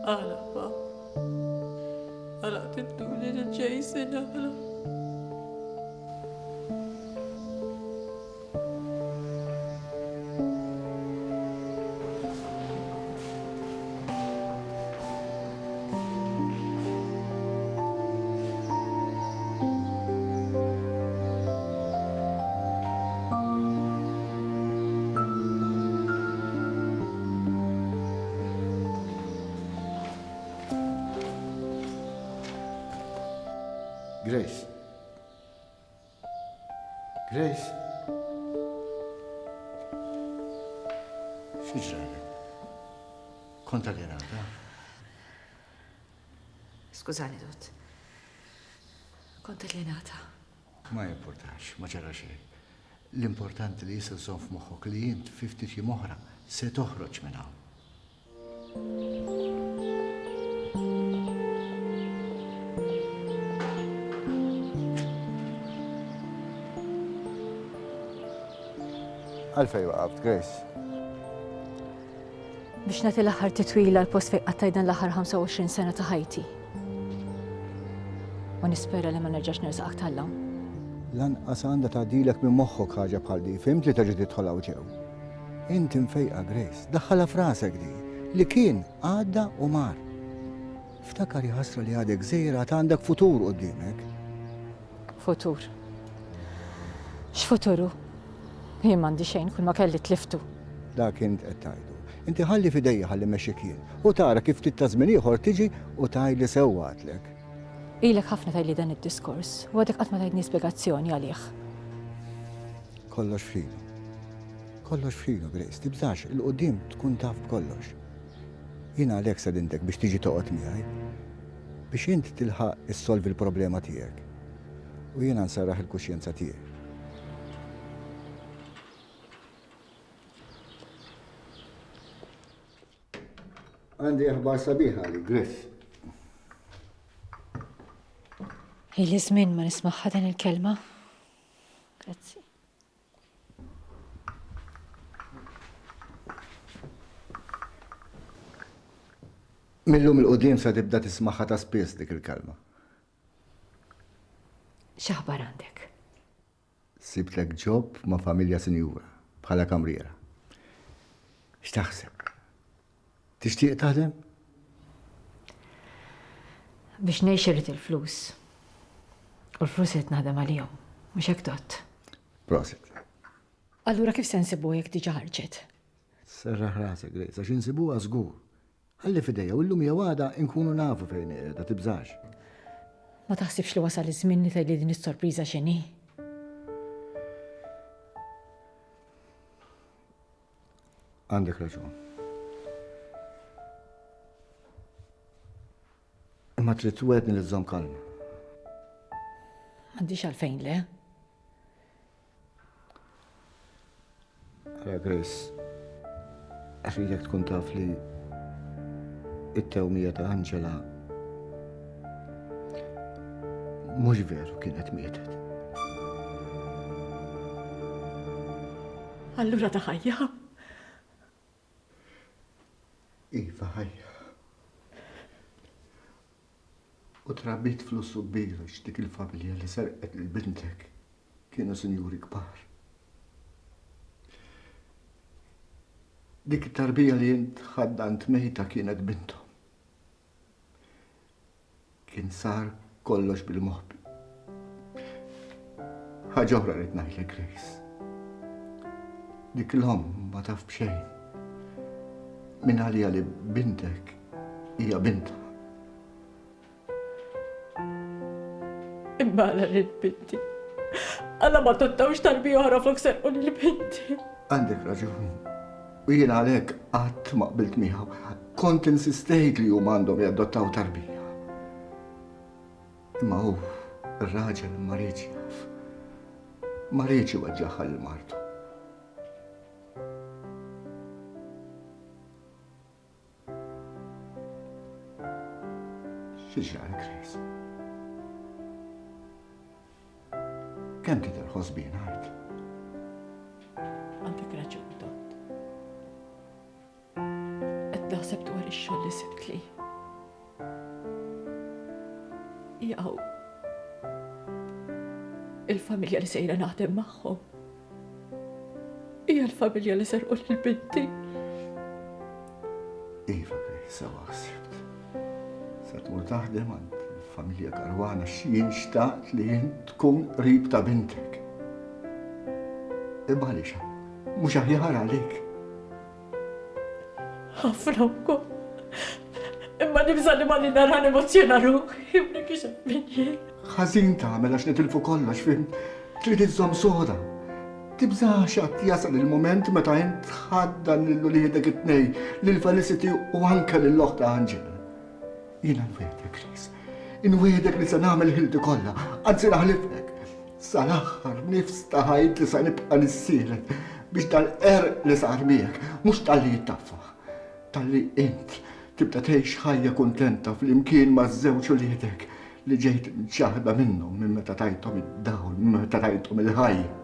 هلا با هلا تدولي للجايزة هلا. Grace. Grace. X'ġralek? Kont allenata? Skużani, Dott. Kont allenata. Ma jimportax, ma ġara xejn. L-importanti li jisa żomm f'moħħok li jint 50 jiem oħra se toħroġ minn hawn. Għalfej waqaft, Grace. Biex nagħti l-aħħar titwila l-post fejn qattajdan l-aħħar 25 sena ta' ħajti. U nispera li ma nerġax nersaq tal-lawn. Lanqas għandha tgħaddilek minn moħħok ħaġa bħal di, fimt li taġi tidħol hawn ġew. Inti mfejqa, Grace, daħħalha f'rasek di, li kien għadda u mar. Ftakar jħassra li għadek żejra għandek futur qudiemek. Futur. X'futuru? Jien m'għandi xejn kull ma kelli tliftu. Dak int qed tgħidu. Inti ħalli f'idejja ħalli mexxi kien u tara kif ftit ta' żmien ieħor tiġi u tgħidli sewwatlek. Ilek ħafna tgħidli dan id-diskors u għadek qatt ma tgħidni spjegazzjoni għalih. Kollox f'ilu. Kollox f'ilu, Grace, tibżax il-qudiem tkun taf b'kollox. Jien għalhekk sedintek biex tiġi toqgħod miegħi biex inti tilħaq issolvi l-problema tiegħek. U jiena nsarraħ il-kuxjenza tiegħek. Għandi aħbar sabiħa li, Grace. Ili żmien ma nismaħħa dan il-kelma. Grazzi. Millum il-qudiem sa tibda tismaħħa ta' spiss dik il-kelma. X'aħbar għandek? Sibtlek ġob ma' familja sinjura bħala kamriera. X'taħseb? Tixtieq taħdem? Biex ngħix irid il-flus. U l-flus qed naħdem għalihom, mhux hekk Dott. Prosit. Allura kif se nsibu jekk diġà ħarġet? Serraħ rasek, Grace, għax insibuha żgur. Ħalli f'idejja u llum jew għada nkunu nafu fejn qiegħda tibżax. Ma taħsibx li wasal iż-żmien li tgħidli din is-sorpriża x'inhi? Għandek raġun. Imma trid twedni li żomm kalma. M'għandix għalfejn le. Ara Grace, rridek tkun taf li it-tewmija ta' Angela mhux veru kienet mietet. Allura ta' ħajja. Iva ħajja. U trabbit flussu kbir għax dik il-familja li serqet il-bintek kienu sinjuri kbar. Dik it-tarbija li jint ħaddant mejta kienet bintom. Kien sar kollox bil-moħbi. Ħaġa oħra rrid ngħidlek, Grace. Dik l-om ma taf b'xejn. Min għalija li bintek hija binta. Imma għala l-binti. Għalla ma tottawx tarbija oħra flok serqu l-binti. Għandek raġun. U jien għalhekk qatt ma qbilt miegħu. Kont insistejt li huma għandhom jadottaw tarbija. Imma hu ir-raġel ma rridx jaf. Ma rridx iweġġaħħa l-martu. X'ġralek, Grace? Kemm tidher ħosbien ħadd? Għandek raġun, Dott. Qed naħseb dwar ix-xogħol li sibt li. tiegħu il-familja li sejra naħdem magħhom hija l-familja li serqu lill-binti. Iva, sewa ħsibt. Sa tmur taħdem għand il-familja Karwana x'jien xtaqt li jien tkun qrib ta' bintek. Imma għaliex mhux aħjar għalik. Ħafna wkoll. Imma nibża li ma li nara emozzjona ruħi, jibni kiex minni. Ħażin tagħmel għax nitilfu kollox fim. Trid iżżomm soda. Tibżax għad jasal il-moment meta int tħaddan lill-uliedek it-tnej, lill-Felicity u anke lill-oħta Angela. Jiena nwiedek, Chris. Inwiedek li se nagħmel ħilti kollha, anzi naħlifek. Sal-aħħar nifs ta' ħajt li se nibqa' nissielet biex tal-qerq li sar miegħek mhux tal-li jittaffaħ. Tal-li int tibda tgħix ħajja kuntenta fl-imkien maż-żewġ uliedek li ġejt ċaħda minnhom minn meta tajthom id-dawl, minn meta tajthom il-ħajja.